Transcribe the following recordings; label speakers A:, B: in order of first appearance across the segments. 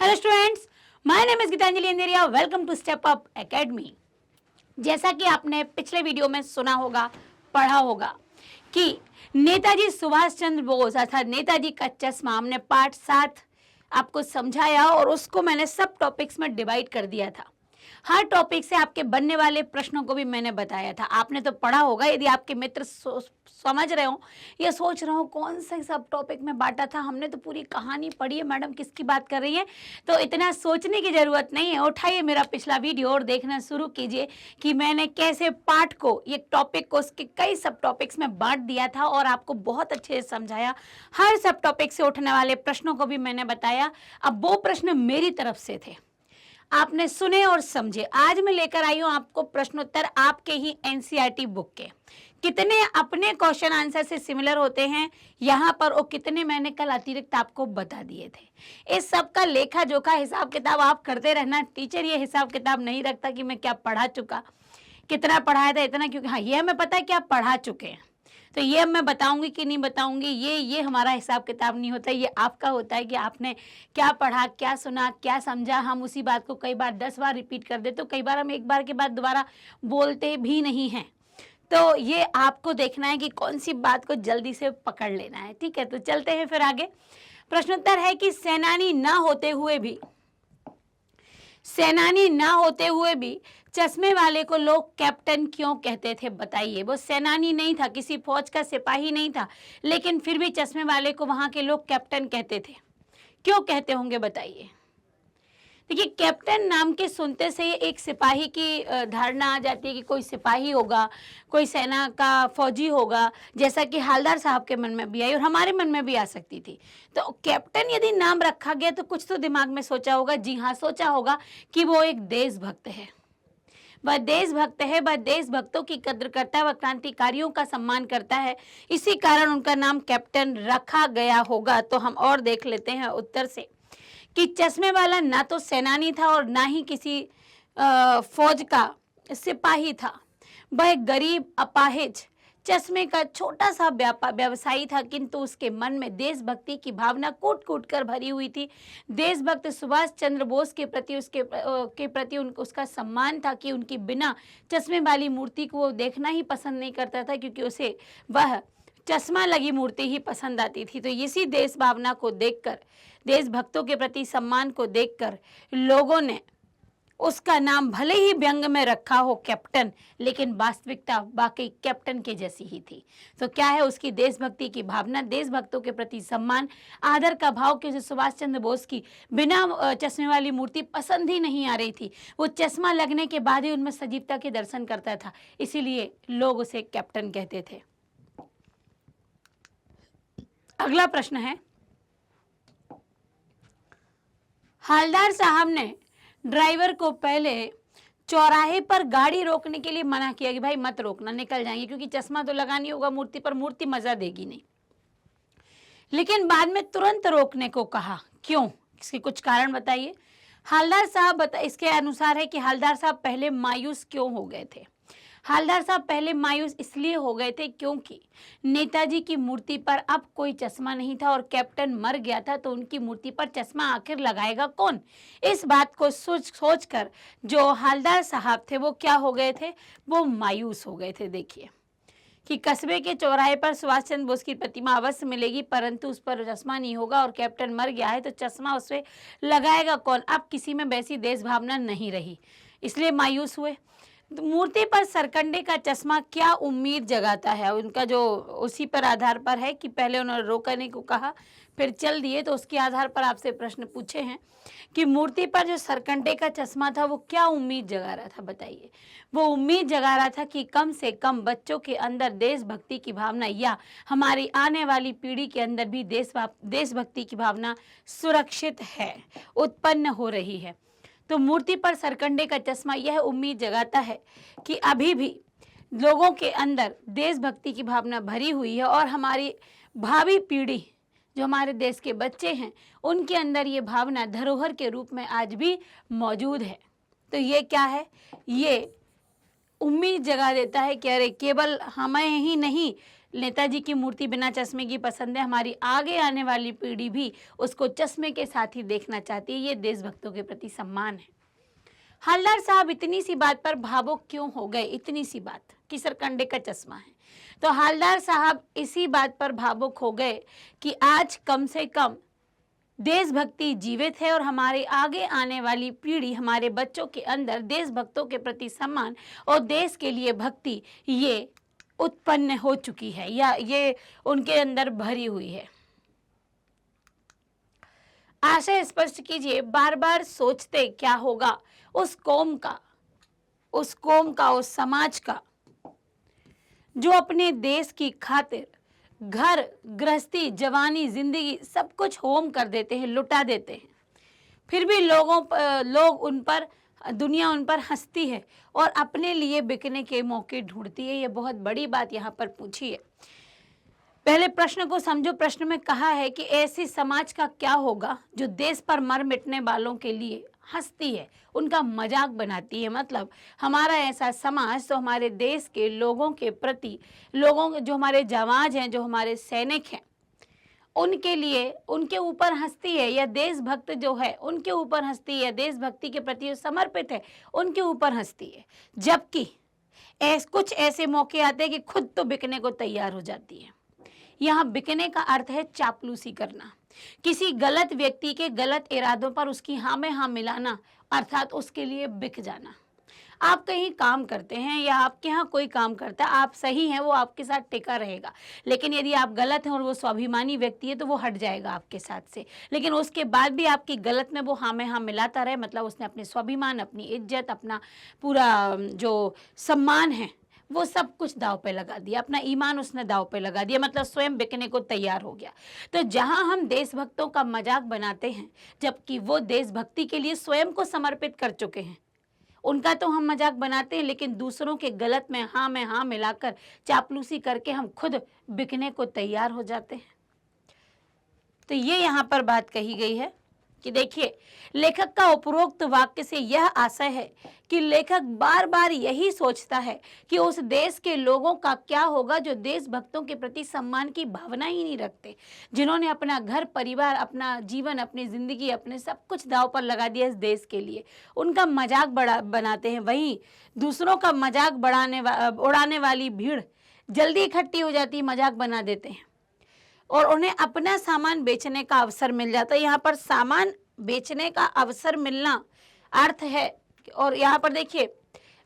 A: Hello students, my name is Geetanjali Andheria. Welcome to Step Up Academy. जैसा कि आपने पिछले वीडियो में सुना होगा, पढ़ा होगा कि नेताजी सुभाष चंद्र बोस अर्थात नेताजी का चश्मा हमने पार्ट 7 आपको समझाया और उसको मैंने सब टॉपिक्स में डिवाइड कर दिया था। हर टॉपिक से आपके बनने वाले प्रश्नों को भी मैंने बताया था। आपने तो पढ़ा होगा। यदि आपके मित्र समझ रहे हो या सोच रहे हो कौन से सब टॉपिक में बांटा था, हमने तो पूरी कहानी पढ़ी है, मैडम किसकी बात कर रही है, तो इतना सोचने की जरूरत नहीं है। उठाइए मेरा पिछला वीडियो और देखना शुरू कीजिए कि मैंने कैसे पार्ट को, ये टॉपिक को उसके कई सब टॉपिक्स में बांट दिया था और आपको बहुत अच्छे से समझाया। हर सब टॉपिक से उठने वाले प्रश्नों को भी मैंने बताया। अब वो प्रश्न मेरी तरफ से थे, आपने सुने और समझे। आज मैं लेकर आई हूं आपको प्रश्नोत्तर आपके ही एनसीईआरटी बुक के। कितने अपने क्वेश्चन आंसर से सिमिलर होते हैं यहाँ पर और कितने मैंने कल अतिरिक्त आपको बता दिए थे। इस सब का लेखा जोखा हिसाब किताब आप करते रहना। टीचर ये हिसाब किताब नहीं रखता कि मैं क्या पढ़ा चुका, कितना पढ़ाया था, इतना, क्योंकि हाँ ये हमें पता है कि आप पढ़ा चुके हैं, तो ये मैं बताऊंगी कि नहीं बताऊंगी, ये हमारा हिसाब किताब नहीं होता। ये आपका होता है कि आपने क्या पढ़ा, क्या सुना, क्या समझा। हम उसी बात को कई बार 10 बार रिपीट कर देते, तो कई बार हम एक बार के बाद दोबारा बोलते भी नहीं हैं। तो ये आपको देखना है कि कौन सी बात को जल्दी से पकड़ लेना है। ठीक है, तो चलते हैं फिर आगे। प्रश्नोत्तर है कि सेनानी ना होते हुए भी चश्मे वाले को लोग कैप्टन क्यों कहते थे, बताइए। वो सेनानी नहीं था, किसी फौज का सिपाही नहीं था, लेकिन फिर भी चश्मे वाले को वहां के लोग कैप्टन कहते थे। क्यों कहते होंगे, बताइए। देखिए, कैप्टन नाम के सुनते से एक सिपाही की धारणा आ जाती है कि कोई सिपाही होगा, कोई सेना का फौजी होगा, जैसा कि हालदार साहब के मन में भी आई और हमारे मन में भी आ सकती थी। तो कैप्टन यदि नाम रखा गया तो कुछ तो दिमाग में सोचा होगा। जी हाँ, सोचा होगा कि वो एक देशभक्त है, वह देशभक्त है, वह देशभक्तों की कद्र करता है, वह क्रांतिकारियों का सम्मान करता है, इसी कारण उनका नाम कैप्टन रखा गया होगा। तो हम और देख लेते हैं उत्तर से कि चश्मे वाला ना तो सेनानी था और ना ही किसी फौज का सिपाही था। वह एक गरीब अपाहिज चश्मे का छोटा सा व्यवसायी था, किंतु उसके मन में देशभक्ति की भावना कूट कूट कर भरी हुई थी। देशभक्त सुभाष चंद्र बोस के प्रति उसका सम्मान था कि उनकी बिना चश्मे वाली मूर्ति को वो देखना ही पसंद नहीं करता था, क्योंकि उसे वह चश्मा लगी मूर्ति ही पसंद आती थी। तो इसी देश भावना को देखकर, देशभक्तों के प्रति सम्मान को देखकर लोगों ने उसका नाम भले ही व्यंग में रखा हो कैप्टन, लेकिन वास्तविकता वाकई कैप्टन के जैसी ही थी। तो क्या है, उसकी देशभक्ति की भावना, देशभक्तों के प्रति सम्मान, आदर का भाव, कि उसे सुभाष चंद्र बोस की बिना चश्मे वाली मूर्ति पसंद ही नहीं आ रही थी। वो चश्मा लगने के बाद ही उनमें सजीवता के दर्शन करता था, इसीलिए लोग उसे कैप्टन कहते थे। अगला प्रश्न है, हालदार साहब ने ड्राइवर को पहले चौराहे पर गाड़ी रोकने के लिए मना किया कि भाई मत रोकना, निकल जाएंगे, क्योंकि चश्मा तो लगानी होगा मूर्ति पर, मूर्ति मजा देगी नहीं। लेकिन बाद में तुरंत रोकने को कहा, क्यों, इसके कुछ कारण बताइए। हालदार साहब इसके अनुसार है कि हालदार साहब पहले मायूस क्यों हो गए थे। हालदार साहब पहले मायूस इसलिए हो गए थे क्योंकि नेताजी की मूर्ति पर अब कोई चश्मा नहीं था और कैप्टन मर गया था, तो उनकी मूर्ति पर चश्मा आखिर लगाएगा कौन। इस बात को सोचकर जो हालदार साहब थे वो क्या हो गए थे, वो मायूस हो गए थे। देखिए कि कस्बे के चौराहे पर सुभाष चंद्र बोस की प्रतिमा अवश्य मिलेगी, परंतु उस पर चश्मा नहीं होगा और कैप्टन मर गया है, तो चश्मा उससे लगाएगा कौन। अब किसी में वैसी देश भावना नहीं रही, इसलिए मायूस हुए। मूर्ति पर सरकंडे का चश्मा क्या उम्मीद जगाता है, उनका जो उसी पर आधार पर है कि पहले उन्होंने रोकने को कहा फिर चल दिए, तो उसके आधार पर आपसे प्रश्न पूछे हैं कि मूर्ति पर जो सरकंडे का चश्मा था वो क्या उम्मीद जगा रहा था, बताइए। वो उम्मीद जगा रहा था कि कम से कम बच्चों के अंदर देशभक्ति की भावना, या हमारी आने वाली पीढ़ी के अंदर भी देशभक्ति की भावना सुरक्षित है, उत्पन्न हो रही है। तो मूर्ति पर सरकंडे का चश्मा यह उम्मीद जगाता है कि अभी भी लोगों के अंदर देशभक्ति की भावना भरी हुई है और हमारी भावी पीढ़ी, जो हमारे देश के बच्चे हैं, उनके अंदर ये भावना धरोहर के रूप में आज भी मौजूद है। तो ये क्या है, ये उम्मीद जगा देता है कि अरे केवल हमें ही नहीं, नेताजी की मूर्ति बिना चश्मे की पसंद है, हमारी आगे आने वाली पीढ़ी भी उसको चश्मे के साथ ही देखना चाहती है। ये देशभक्तों के प्रति सम्मान है। हवलदार साहब इतनी सी बात पर भावुक क्यों हो गए? इतनी सी बात कि सरकंडे का चश्मा है। तो हवलदार साहब इसी बात पर भावुक हो गए कि आज कम से कम देशभक्ति जीवित है और हमारे आगे आने वाली पीढ़ी, हमारे बच्चों के अंदर देशभक्तों के प्रति सम्मान और देश के लिए भक्ति ये उत्पन्न हो चुकी है या ये उनके अंदर भरी हुई है। आशय स्पष्ट कीजिए। बार बार सोचते क्या होगा उस कौम का, उस समाज का जो अपने देश की खातिर घर गृहस्थी, जवानी, जिंदगी सब कुछ होम कर देते हैं, लुटा देते हैं, फिर भी लोग उन पर, दुनिया उन पर हंसती है और अपने लिए बिकने के मौके ढूंढती है। ये बहुत बड़ी बात यहाँ पर पूछी है। पहले प्रश्न को समझो। प्रश्न में कहा है कि ऐसे समाज का क्या होगा जो देश पर मर मिटने वालों के लिए हंसती है, उनका मजाक बनाती है। मतलब हमारा ऐसा समाज तो हमारे देश के लोगों के प्रति, लोगों जो हमारे जवान हैं, जो हमारे सैनिक हैं, उनके लिए, उनके ऊपर हंसती है, या देशभक्त जो है उनके ऊपर हंसती है, देशभक्ति के प्रति जो समर्पित है उनके ऊपर हंसती है। जबकि कुछ ऐसे मौके आते हैं कि खुद तो बिकने को तैयार हो जाती है। यहाँ बिकने का अर्थ है चापलूसी करना, किसी गलत व्यक्ति के गलत इरादों पर उसकी हाँ में हाँ मिलाना, अर्थात उसके लिए बिक जाना। आप कहीं काम करते हैं या आपके यहाँ कोई काम करता है, आप सही हैं, वो आपके साथ टिका रहेगा, लेकिन यदि आप गलत हैं और वो स्वाभिमानी व्यक्ति है तो वो हट जाएगा आपके साथ से। लेकिन उसके बाद भी आपकी गलत में वो हाँ में हाँ मिलाता रहे, मतलब उसने अपने स्वाभिमान, अपनी इज्जत, अपना पूरा जो सम्मान है वो सब कुछ दाव पे लगा दिया, अपना ईमान उसने दाव पे लगा दिया, मतलब स्वयं बिकने को तैयार हो गया। तो जहां हम देशभक्तों का मजाक बनाते हैं जबकि वो देशभक्ति के लिए स्वयं को समर्पित कर चुके हैं, उनका तो हम मजाक बनाते हैं, लेकिन दूसरों के गलत में हाँ मिलाकर चापलूसी करके हम खुद बिकने को तैयार हो जाते हैं। तो ये यहाँ पर बात कही गई है कि देखिए, लेखक का उपरोक्त वाक्य से यह आशय है कि लेखक बार बार यही सोचता है कि उस देश के लोगों का क्या होगा जो देशभक्तों के प्रति सम्मान की भावना ही नहीं रखते, जिन्होंने अपना घर परिवार, अपना जीवन, अपनी जिंदगी, अपने सब कुछ दांव पर लगा दिया इस देश के लिए। उनका मजाक बनाते हैं। वहीं दूसरों का मजाक उड़ाने वाली भीड़ जल्दी इकट्ठी हो जाती है, मजाक बना देते हैं और उन्हें अपना सामान बेचने का अवसर मिल जाता है। यहाँ पर सामान बेचने का अवसर मिलना अर्थ है, और यहाँ पर देखिए,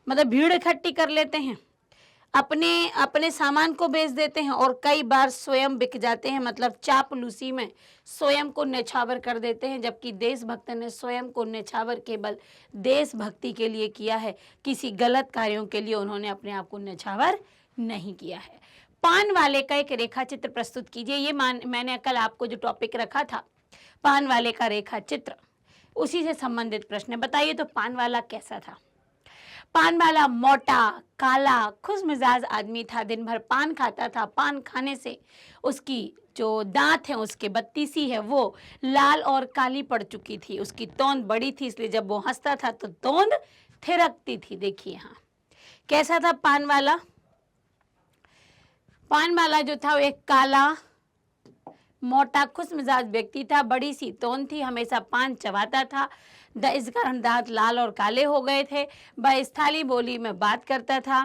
A: मतलब भीड़ इकट्ठी कर लेते हैं, अपने सामान को बेच देते हैं और कई बार स्वयं बिक जाते हैं, मतलब चापलूसी में स्वयं को न्यौछावर कर देते हैं। जबकि देशभक्त ने स्वयं को न्यौछावर केवल देशभक्ति के लिए किया है, किसी गलत कार्यों के लिए उन्होंने अपने आप को न्यौछावर नहीं किया है। पान वाले का एक रेखा चित्र प्रस्तुत कीजिए। ये मैंने कल आपको जो टॉपिक रखा था, पान वाले का रेखा चित्र, उसी से संबंधित प्रश्न बताइए। तो पान वाला कैसा था? पान वाला मोटा, काला, खुशमिजाज आदमी था, दिन भर पान खाता था। पान खाने से उसकी जो दांत हैं, उसके बत्तीसी है, वो लाल और काली पड़ चुकी थी। उसकी तोंद बड़ी थी, इसलिए जब वो हंसता था तो तोंद थिरकती थी। देखिए यहाँ कैसा था पान वाला। पान वाला जो था वो एक काला, मोटा, खुशमिजाज व्यक्ति था, बड़ी सी तोंद थी, हमेशा पान चबाता था, इस कारण दांत लाल और काले हो गए थे। वह स्थानीय बोली में बात करता था,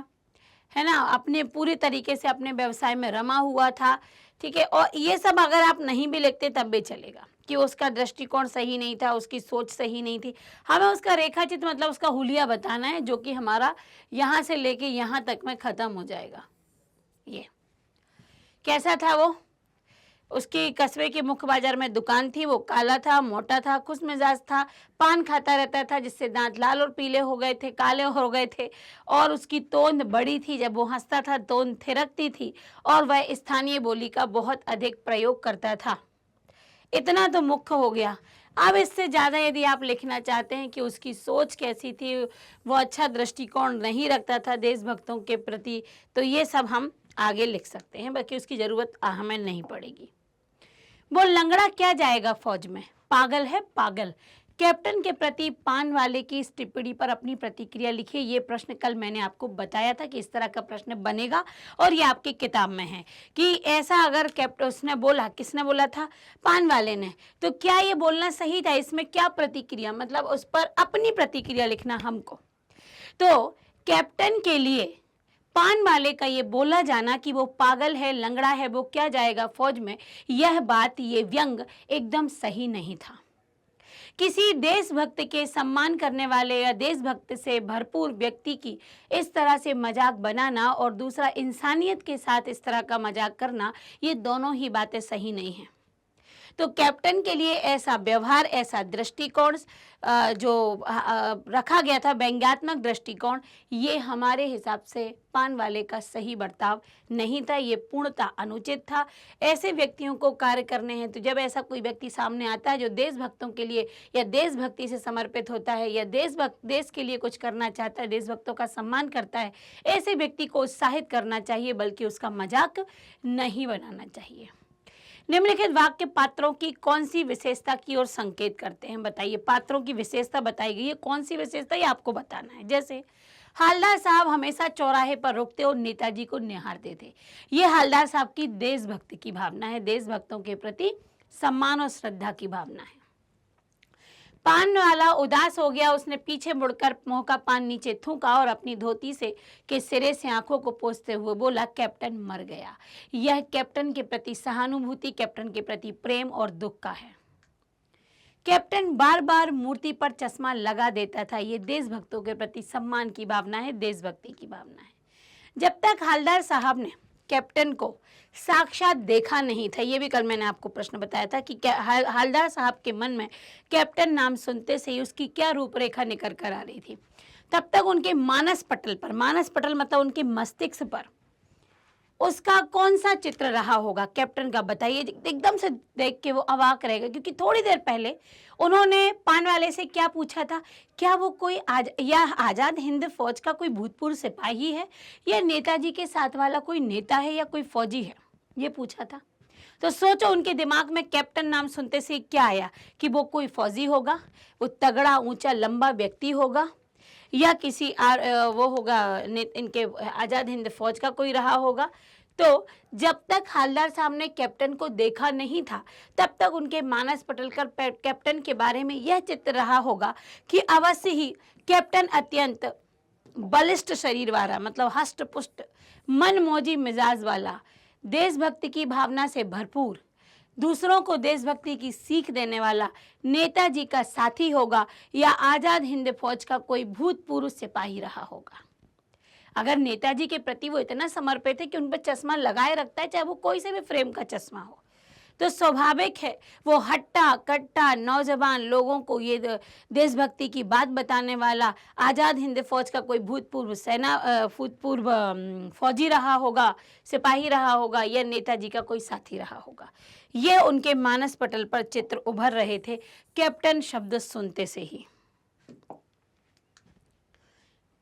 A: है ना, अपने पूरी तरीके से अपने व्यवसाय में रमा हुआ था। ठीक है, और ये सब अगर आप नहीं भी लिखते तब भी चलेगा कि उसका दृष्टिकोण सही नहीं था, उसकी सोच सही नहीं थी। हमें उसका रेखाचित्र, मतलब उसका हुलिया बताना है, जो कि हमारा यहाँ से लेके यहाँ तक में ख़त्म हो जाएगा। ये कैसा था वो? उसकी कस्बे के मुख्य बाजार में दुकान थी, वो काला था, मोटा था, खुशमिजाज था, पान खाता रहता था, जिससे दांत लाल और पीले हो गए थे, काले हो गए थे, और उसकी तोंद बड़ी थी, जब वो हंसता था तोंद थिरकती थी, और वह स्थानीय बोली का बहुत अधिक प्रयोग करता था। इतना तो मुख्य हो गया। अब इससे ज़्यादा यदि आप लिखना चाहते हैं कि उसकी सोच कैसी थी, वो अच्छा दृष्टिकोण नहीं रखता था देशभक्तों के प्रति, तो ये सब हम आगे लिख सकते हैं, बाकी उसकी ज़रूरत हमें नहीं पड़ेगी। वो लंगड़ा क्या जाएगा फौज में? पागल है पागल। कैप्टन के प्रति पान वाले की इस टिप्पणी पर अपनी प्रतिक्रिया लिखिए। ये प्रश्न कल मैंने आपको बताया था कि इस तरह का प्रश्न बनेगा और ये आपकी किताब में है कि ऐसा अगर कैप्टन उसने बोला, किसने बोला था? पान वाले ने। तो क्या ये बोलना सही था? इसमें क्या प्रतिक्रिया, मतलब उस पर अपनी प्रतिक्रिया लिखना हमको। तो कैप्टन के लिए पान वाले का ये बोला जाना कि वो पागल है, लंगड़ा है, वो क्या जाएगा फौज में, यह बात, ये व्यंग एकदम सही नहीं था। किसी देशभक्त के सम्मान करने वाले या देशभक्त से भरपूर व्यक्ति की इस तरह से मजाक बनाना और दूसरा इंसानियत के साथ इस तरह का मजाक करना, ये दोनों ही बातें सही नहीं हैं। तो कैप्टन के लिए ऐसा व्यवहार, ऐसा दृष्टिकोण जो रखा गया था, व्यंग्यात्मक दृष्टिकोण, ये हमारे हिसाब से पान वाले का सही बर्ताव नहीं था, ये पूर्णतः अनुचित था। ऐसे व्यक्तियों को कार्य करने हैं तो जब ऐसा कोई व्यक्ति सामने आता है जो देशभक्तों के लिए या देशभक्ति से समर्पित होता है या देश के लिए कुछ करना चाहता है, देशभक्तों का सम्मान करता है, ऐसे व्यक्ति को उत्साहित करना चाहिए, बल्कि उसका मजाक नहीं बनाना चाहिए। निम्नलिखित वाक्य पात्रों की कौन सी विशेषता की ओर संकेत करते हैं? बताइए, पात्रों की विशेषता बताई गई है, कौन सी विशेषता, ये आपको बताना है। जैसे हालदार साहब हमेशा चौराहे पर रुकते और नेताजी को निहारते थे। ये हालदार साहब की देशभक्ति की भावना है, देशभक्तों के प्रति सम्मान और श्रद्धा की भावना है। पान वाला उदास हो गया, उसने पीछे मुड़कर मुंह का पान नीचे थूका और अपनी धोती से के सिरे से आंखों को पोंछते हुए बोला, कैप्टन मर गया। यह कैप्टन के प्रति सहानुभूति, कैप्टन के प्रति प्रेम और दुख का है। कैप्टन बार बार मूर्ति पर चश्मा लगा देता था, ये देशभक्तों के प्रति सम्मान की भावना है, देशभक्ति की भावना है। जब तक हालदार साहब ने कैप्टन को साक्षात देखा नहीं था, ये भी कल मैंने आपको प्रश्न बताया था कि हालदार साहब के मन में कैप्टन नाम सुनते से ही उसकी क्या रूपरेखा निकल कर आ रही थी, तब तक उनके मानस पटल पर, मानस पटल मतलब उनके मस्तिष्क पर, उसका कौन सा चित्र रहा होगा कैप्टन का? बताइए। एकदम से देख के वो अवाक रहेगा, क्योंकि थोड़ी देर पहले उन्होंने पान वाले से क्या पूछा था? क्या वो कोई आजाद हिंद फौज का कोई भूतपूर्व सिपाही है या नेताजी के साथ वाला कोई नेता है या कोई फौजी है, ये पूछा था। तो सोचो उनके दिमाग में कैप्टन नाम सुनते से क्या आया कि वो कोई फौजी होगा, वो तगड़ा ऊंचा लंबा व्यक्ति होगा, या किसी वो होगा इनके आज़ाद हिंद फौज का कोई रहा होगा। तो जब तक हालदार साहब ने कैप्टन को देखा नहीं था, तब तक उनके मानस पटल कर कैप्टन के बारे में यह चित्र रहा होगा कि अवश्य ही कैप्टन अत्यंत बलिष्ठ शरीर वाला, मतलब हष्ट पुष्ट, मनमौजी मिजाज वाला, देशभक्ति की भावना से भरपूर, दूसरों को देशभक्ति की सीख देने वाला नेताजी का साथी होगा या आज़ाद हिंद फौज का कोई भूतपूर्व सिपाही रहा होगा। अगर नेताजी के प्रति वो इतना समर्पित है कि उन पर चश्मा लगाए रखता है, चाहे वो कोई से भी फ्रेम का चश्मा हो, तो स्वाभाविक है वो हट्टा कट्टा नौजवान लोगों को ये देशभक्ति की बात बताने वाला आज़ाद हिंद फौज का कोई भूतपूर्व फौजी रहा होगा, सिपाही रहा होगा, या नेताजी का कोई साथी रहा होगा। ये उनके मानस पटल पर चित्र उभर रहे थे कैप्टन शब्द सुनते से ही।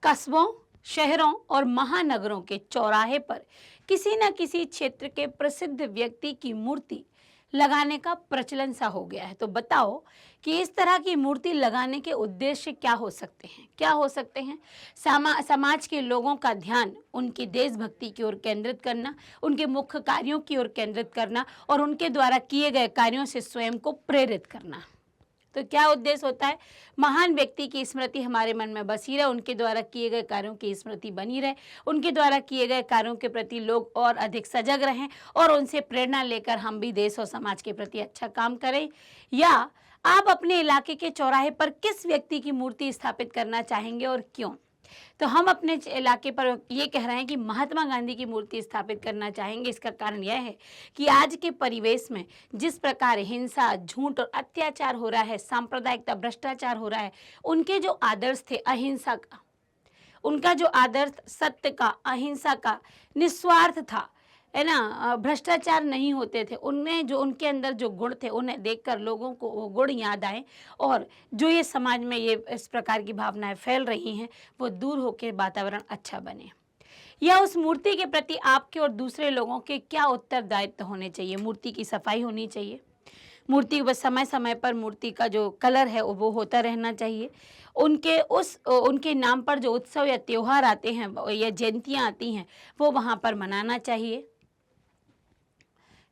A: कस्बों, शहरों और महानगरों के चौराहे पर किसी न किसी क्षेत्र के प्रसिद्ध व्यक्ति की मूर्ति लगाने का प्रचलन सा हो गया है। तो बताओ कि इस तरह की मूर्ति लगाने के उद्देश्य क्या हो सकते हैं? क्या हो सकते हैं? समाज के लोगों का ध्यान उनकी देशभक्ति की ओर केंद्रित करना, उनके मुख्य कार्यों की ओर केंद्रित करना और उनके द्वारा किए गए कार्यों से स्वयं को प्रेरित करना। तो क्या उद्देश्य होता है? महान व्यक्ति की स्मृति हमारे मन में बसी रहे, उनके द्वारा किए गए कार्यों की स्मृति बनी रहे, उनके द्वारा किए गए कार्यों के प्रति लोग और अधिक सजग रहें और उनसे प्रेरणा लेकर हम भी देश और समाज के प्रति अच्छा काम करें। या आप अपने इलाके के चौराहे पर किस व्यक्ति की मूर्ति स्थापित करना चाहेंगे और क्यों? तो हम अपने इलाके पर ये कह रहे हैं कि महात्मा गांधी की मूर्ति स्थापित करना चाहेंगे। इसका कारण यह है कि आज के परिवेश में जिस प्रकार हिंसा, झूठ और अत्याचार हो रहा है, सांप्रदायिकता, भ्रष्टाचार हो रहा है, उनके जो आदर्श थे अहिंसा का, उनका जो आदर्श सत्य का, अहिंसा का, निस्वार्थ था, है ना, भ्रष्टाचार नहीं होते थे, उनमें जो उनके अंदर जो गुण थे उन्हें देखकर लोगों को वो गुण याद आए और जो ये समाज में ये इस प्रकार की भावनाएं फैल रही हैं वो दूर होकर वातावरण अच्छा बने। या उस मूर्ति के प्रति आपके और दूसरे लोगों के क्या उत्तरदायित्व होने चाहिए? मूर्ति की सफाई होनी चाहिए, मूर्ति बस समय समय पर मूर्ति का जो कलर है वो होता रहना चाहिए। उनके नाम पर जो उत्सव या त्योहार आते हैं या जयंतियाँ आती हैं वो वहाँ पर मनाना चाहिए,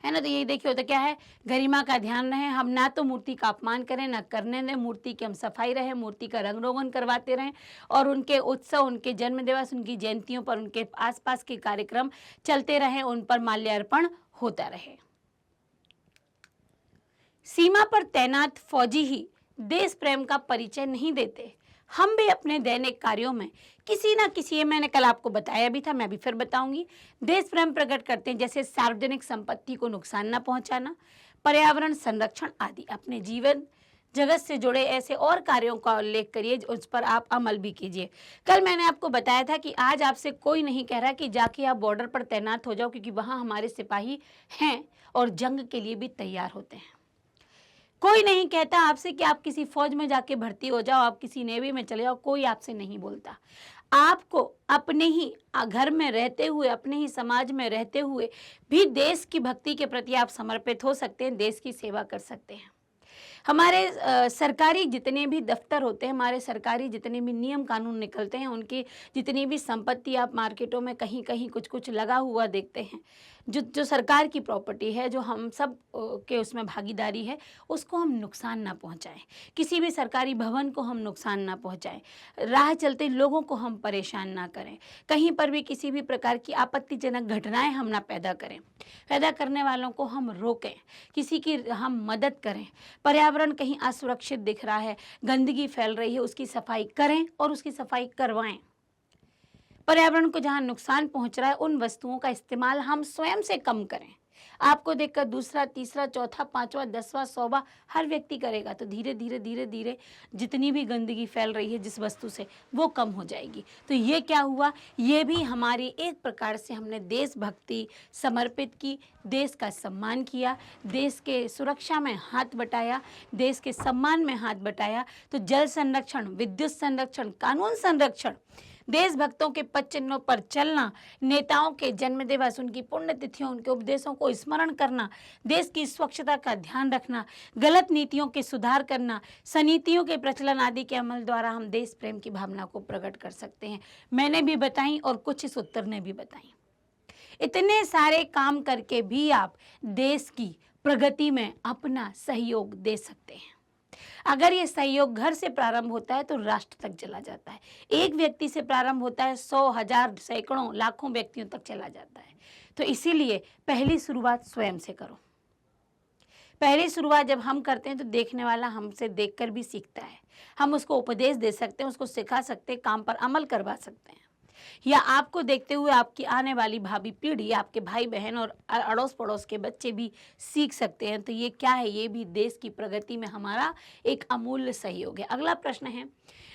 A: है ना। तो यही देखिए होता क्या है, गरिमा का ध्यान रहे, हम ना तो मूर्ति का अपमान करें ना करने दें, मूर्ति की हम सफाई रहे, मूर्ति का रंग रोगन करवाते रहें और उनके उत्सव, उनके जन्म दिवस, उनकी जयंतियों पर उनके आसपास के कार्यक्रम चलते रहें, उन पर माल्यार्पण होता रहे। सीमा पर तैनात फौजी ही देश प्रेम का परिचय नहीं देते, हम भी अपने दैनिक कार्यों में किसी ना किसी, ये मैंने कल आपको बताया भी था, मैं भी फिर बताऊंगी, देश प्रेम प्रकट करते हैं। जैसे सार्वजनिक संपत्ति को नुकसान न पहुंचाना, पर्यावरण संरक्षण आदि। अपने जीवन जगत से जुड़े ऐसे और कार्यों का उल्लेख करिए, उस पर आप अमल भी कीजिए। कल मैंने आपको बताया था कि आज आपसे कोई नहीं कह रहा कि जाके आप बॉर्डर पर तैनात हो जाओ, क्योंकि वहाँ हमारे सिपाही हैं और जंग के लिए भी तैयार होते हैं। कोई नहीं कहता आपसे कि आप किसी फौज में जाके भर्ती हो जाओ, आप किसी नेवी में चले जाओ, कोई आपसे नहीं बोलता। आपको अपने ही घर में रहते हुए, अपने ही समाज में रहते हुए भी देश की भक्ति के प्रति आप समर्पित हो सकते हैं, देश की सेवा कर सकते हैं। हमारे सरकारी जितने भी दफ्तर होते हैं, हमारे सरकारी जितने भी नियम कानून निकलते हैं, उनकी जितनी भी संपत्ति आप मार्केटों में कहीं कहीं कुछ कुछ लगा हुआ देखते हैं, जो सरकार की प्रॉपर्टी है, जो हम सब के उसमें भागीदारी है, उसको हम नुकसान ना पहुंचाएं। किसी भी सरकारी भवन को हम नुकसान ना पहुंचाएं, राह चलते लोगों को हम परेशान ना करें, कहीं पर भी किसी भी प्रकार की आपत्तिजनक घटनाएं हम ना पैदा करें, पैदा करने वालों को हम रोकें, किसी की हम मदद करें। पर्यावरण कहीं असुरक्षित दिख रहा है, गंदगी फैल रही है, उसकी सफाई करें और उसकी सफाई करवाएं। पर्यावरण को जहां नुकसान पहुंच रहा है, उन वस्तुओं का इस्तेमाल हम स्वयं से कम करें। आपको देखकर दूसरा, तीसरा, चौथा, पांचवा, 10वां, 100वां हर व्यक्ति करेगा, तो धीरे धीरे धीरे धीरे जितनी भी गंदगी फैल रही है जिस वस्तु से, वो कम हो जाएगी। तो ये क्या हुआ, ये भी हमारी एक प्रकार से हमने देशभक्ति समर्पित की, देश का सम्मान किया, देश के सुरक्षा में हाथ बटाया, देश के सम्मान में हाथ बटाया। तो जल संरक्षण, विद्युत संरक्षण, कानून संरक्षण, देशभक्तों के पद चिन्हों पर चलना, नेताओं के जन्म दिवस, उनकी पुण्यतिथियों, उनके उपदेशों को स्मरण करना, देश की स्वच्छता का ध्यान रखना, गलत नीतियों के सुधार करना, सनीतियों के प्रचलन आदि के अमल द्वारा हम देश प्रेम की भावना को प्रकट कर सकते हैं। मैंने भी बताई और कुछ इस उत्तर ने भी बताई। इतने सारे काम करके भी आप देश की प्रगति में अपना सहयोग दे सकते हैं। अगर ये सहयोग घर से प्रारंभ होता है तो राष्ट्र तक चला जाता है। एक व्यक्ति से प्रारंभ होता है, 100, 1000, सैकड़ों, लाखों व्यक्तियों तक चला जाता है। तो इसीलिए पहली शुरुआत स्वयं से करो। पहली शुरुआत जब हम करते हैं तो देखने वाला हमसे देखकर भी सीखता है। हम उसको उपदेश दे सकते हैं, उसको सिखा सकते हैं, काम पर अमल करवा सकते हैं, या आपको देखते हुए आपकी आने वाली भावी पीढ़ी, आपके भाई बहन और अड़ोस पड़ोस के बच्चे भी सीख सकते हैं। तो ये क्या है, ये भी देश की प्रगति में हमारा एक अमूल्य सहयोग है। अगला प्रश्न है,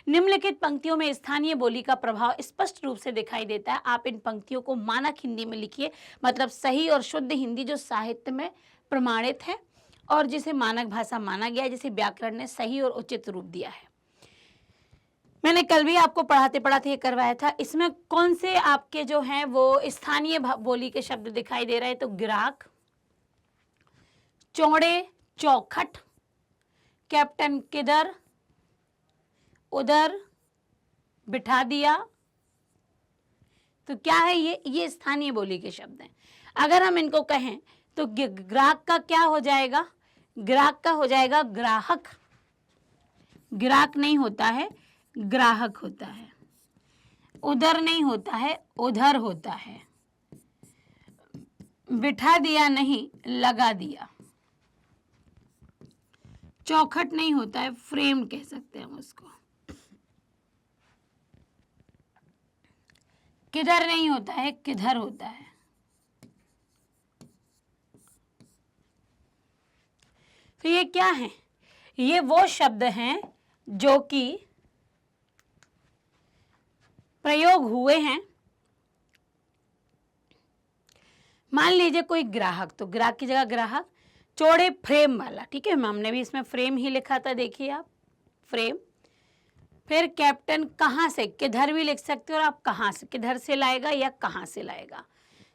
A: निम्नलिखित पंक्तियों में स्थानीय बोली का प्रभाव स्पष्ट रूप से दिखाई देता है। आप इन पंक्तियों को मानक हिंदी में लिखिए, मतलब सही और शुद्ध हिंदी जो साहित्य में प्रमाणित है और जिसे मानक भाषा माना गया है, जिसे व्याकरण ने सही और उचित रूप दिया है। मैंने कल भी आपको पढ़ाते पढ़ाते ये करवाया था। इसमें कौन से आपके जो हैं वो स्थानीय बोली के शब्द दिखाई दे रहे हैं, तो ग्राहक, चौड़े, चौखट, कैप्टन किधर, उधर, बिठा दिया। तो क्या है ये स्थानीय बोली के शब्द हैं। अगर हम इनको कहें तो ग्राहक का क्या हो जाएगा, ग्राहक का हो जाएगा ग्राहक। ग्राहक नहीं होता है, ग्राहक होता है। उधर नहीं होता है, उधर होता है। बिठा दिया नहीं, लगा दिया। चौखट नहीं होता है, फ्रेम कह सकते हैं हम उसको। किधर नहीं होता है, किधर होता है। तो ये क्या है, ये वो शब्द हैं जो कि प्रयोग हुए हैं। मान लीजिए कोई ग्राहक, तो ग्राहक की जगह ग्राहक, चौड़े फ्रेम वाला, ठीक है, हमने भी इसमें फ्रेम ही लिखा था, देखिए आप, फ्रेम। फिर कैप्टन कहाँ से, किधर भी लिख सकते हो और आप कहाँ से, किधर से लाएगा या कहाँ से लाएगा,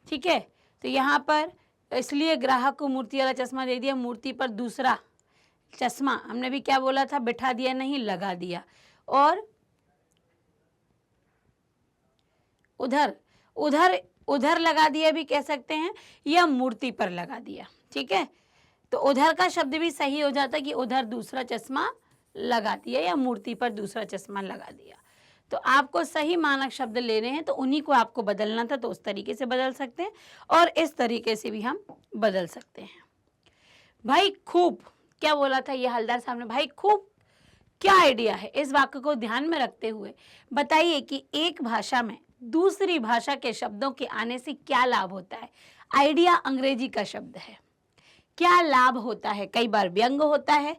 A: ठीक है। तो यहाँ पर इसलिए ग्राहक को मूर्ति वाला चश्मा दे दिया, मूर्ति पर दूसरा चश्मा हमने भी क्या बोला था, बिठा दिया नहीं, लगा दिया। और उधर उधर उधर लगा दिया भी कह सकते हैं, या मूर्ति पर लगा दिया। ठीक है, तो उधर का शब्द भी सही हो जाता कि उधर दूसरा चश्मा लगा दिया या मूर्ति पर दूसरा चश्मा लगा दिया। तो आपको सही मानक शब्द लेने हैं तो उन्हीं को आपको बदलना था, तो उस तरीके से बदल सकते हैं और इस तरीके से भी हम बदल सकते हैं। भाई खूब, क्या बोला था ये हलदार साहब ने, भाई खूब क्या आइडिया है। इस वाक्य को ध्यान में रखते हुए बताइए कि एक भाषा में दूसरी भाषा के शब्दों के आने से क्या लाभ होता है। आइडिया अंग्रेजी का शब्द है। क्या लाभ होता है? कई बार व्यंग होता है,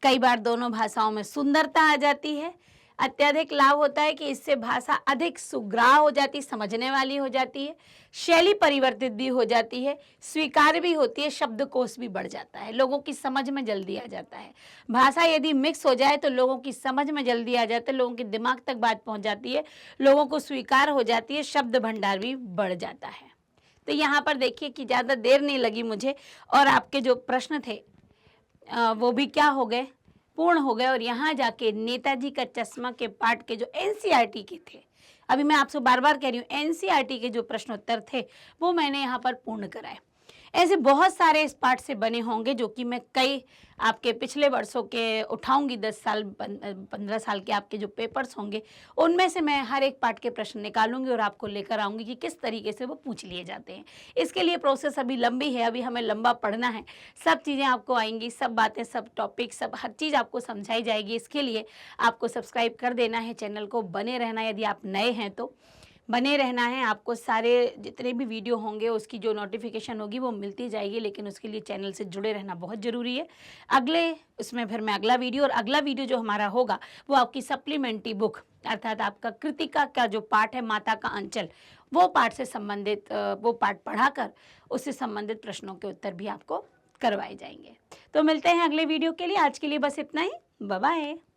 A: कई बार दोनों भाषाओं में सुंदरता आ जाती है। अत्यधिक लाभ होता है कि इससे भाषा अधिक सुग्राह हो जाती, समझने वाली हो जाती है, शैली परिवर्तित भी हो जाती है, स्वीकार भी होती है, शब्दकोश भी बढ़ जाता है, लोगों की समझ में जल्दी आ जाता है। भाषा यदि मिक्स हो जाए तो लोगों की समझ में जल्दी आ जाता है, लोगों के दिमाग तक बात पहुंच जाती है, लोगों को स्वीकार हो जाती है, शब्द भंडार भी बढ़ जाता है। तो यहाँ पर देखिए कि ज़्यादा देर नहीं लगी मुझे, और आपके जो प्रश्न थे वो भी क्या हो गए, पूर्ण हो गए। और यहाँ जाके नेताजी का चश्मा के पाठ के जो एनसीईआरटी के थे, अभी मैं आपसे बार बार कह रही हूँ, एनसीईआरटी के जो प्रश्नोत्तर थे वो मैंने यहाँ पर पूर्ण कराए। ऐसे बहुत सारे इस पाठ से बने होंगे जो कि मैं कई आपके पिछले वर्षों के उठाऊंगी, 10 साल 15 साल के आपके जो पेपर्स होंगे उनमें से मैं हर एक पाठ के प्रश्न निकालूंगी और आपको लेकर आऊंगी कि किस तरीके से वो पूछ लिए जाते हैं। इसके लिए प्रोसेस अभी लंबी है, अभी हमें लंबा पढ़ना है, सब चीज़ें आपको आएंगी, सब बातें, सब टॉपिक, सब हर चीज़ आपको समझाई जाएगी। इसके लिए आपको सब्सक्राइब कर देना है, चैनल को बने रहना, यदि आप नए हैं तो बने रहना है। आपको सारे जितने भी वीडियो होंगे उसकी जो नोटिफिकेशन होगी वो मिलती जाएगी, लेकिन उसके लिए चैनल से जुड़े रहना बहुत ज़रूरी है। अगले उसमें फिर मैं अगला वीडियो, और अगला वीडियो जो हमारा होगा वो आपकी सप्लीमेंट्री बुक अर्थात आपका कृतिका का जो पाठ है, माता का अंचल, वो पाठ से संबंधित वो पाठ पढ़ाकर उससे संबंधित प्रश्नों के उत्तर भी आपको करवाए जाएंगे। तो मिलते हैं अगले वीडियो के लिए। आज के लिए बस इतना ही। Bye bye.